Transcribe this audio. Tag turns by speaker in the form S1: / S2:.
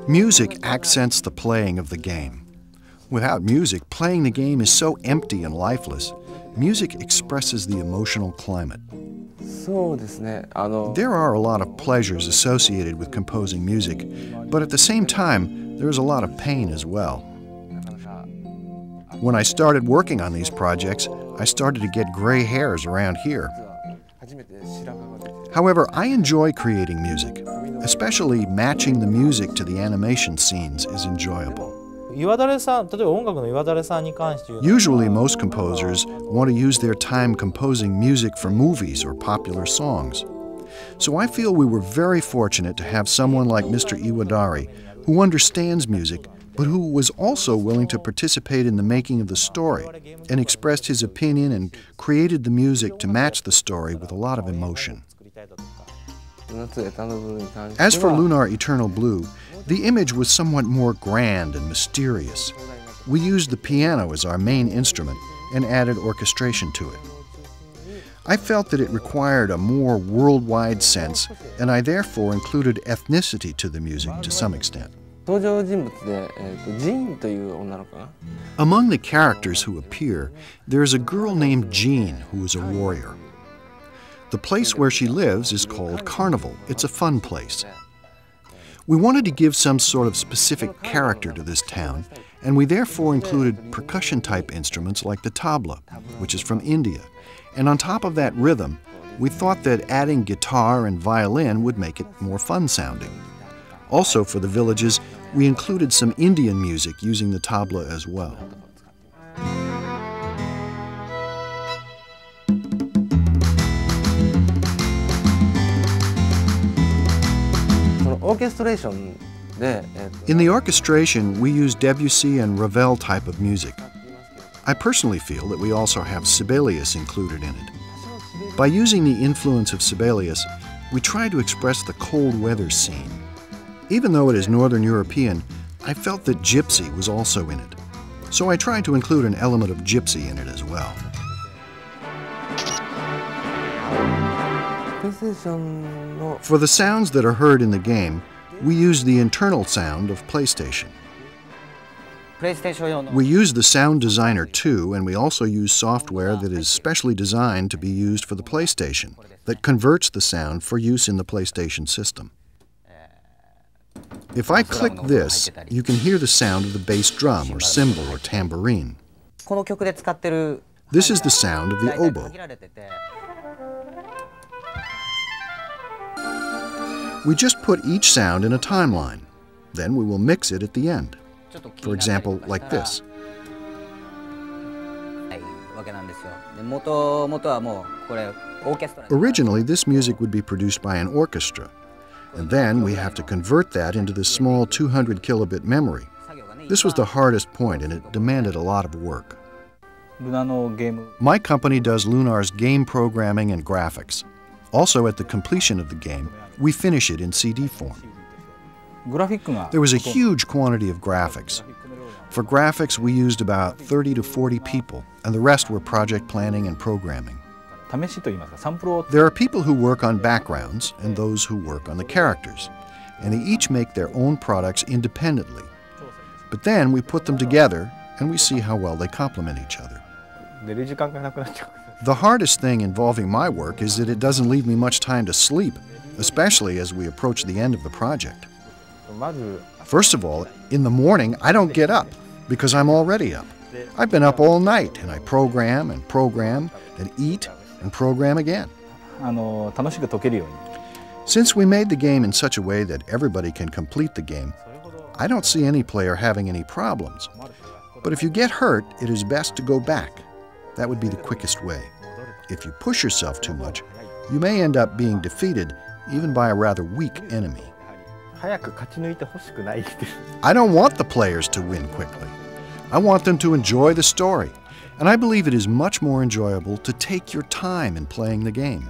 S1: Music accents the playing of the game. Without music, playing the game is so empty and lifeless. Music expresses the emotional climate. There are a lot of pleasures associated with composing music, but at the same time, there is a lot of pain as well. When I started working on these projects, I started to get gray hairs around here. However, I enjoy creating music. Especially matching the music to the animation scenes is enjoyable. Usually, most composers want to use their time composing music for movies or popular songs. So I feel we were very fortunate to have someone like Mr. Iwadari, who understands music, but who was also willing to participate in the making of the story and expressed his opinion and created the music to match the story with a lot of emotion. As for Lunar Eternal Blue, the image was somewhat more grand and mysterious. We used the piano as our main instrument and added orchestration to it. I felt that it required a more worldwide sense, and I therefore included ethnicity to the music to some extent. Among the characters who appear, there is a girl named Jean who is a warrior. The place where she lives is called Carnival. It's a fun place. We wanted to give some sort of specific character to this town, and we therefore included percussion-type instruments like the tabla, which is from India. And on top of that rhythm, we thought that adding guitar and violin would make it more fun-sounding. Also, for the villages, we included some Indian music using the tabla as well. In the orchestration, we use Debussy and Ravel type of music. I personally feel that we also have Sibelius included in it. By using the influence of Sibelius, we try to express the cold weather scene. Even though it is Northern European, I felt that gypsy was also in it. So I tried to include an element of gypsy in it as well. For the sounds that are heard in the game, we use the internal sound of PlayStation. We use the Sound Designer 2, and we also use software that is specially designed to be used for the PlayStation, that converts the sound for use in the PlayStation system. If I click this, you can hear the sound of the bass drum or cymbal or tambourine. This is the sound of the oboe. We just put each sound in a timeline. Then we will mix it at the end. For example, like this. Originally, this music would be produced by an orchestra, and then we have to convert that into this small 200 kilobit memory. This was the hardest point, and it demanded a lot of work. My company does Lunar's game programming and graphics. Also, at the completion of the game, we finish it in CD form. There was a huge quantity of graphics. For graphics, we used about 30 to 40 people, and the rest were project planning and programming. There are people who work on backgrounds and those who work on the characters, and they each make their own products independently. But then we put them together, and we see how well they complement each other. The hardest thing involving my work is that it doesn't leave me much time to sleep, especially as we approach the end of the project. First of all, in the morning, I don't get up because I'm already up. I've been up all night, and I program and eat and program again. Since we made the game in such a way that everybody can complete the game, I don't see any player having any problems. But if you get hurt, it is best to go back. That would be the quickest way. If you push yourself too much, you may end up being defeated even by a rather weak enemy. I don't want the players to win quickly. I want them to enjoy the story, and I believe it is much more enjoyable to take your time in playing the game.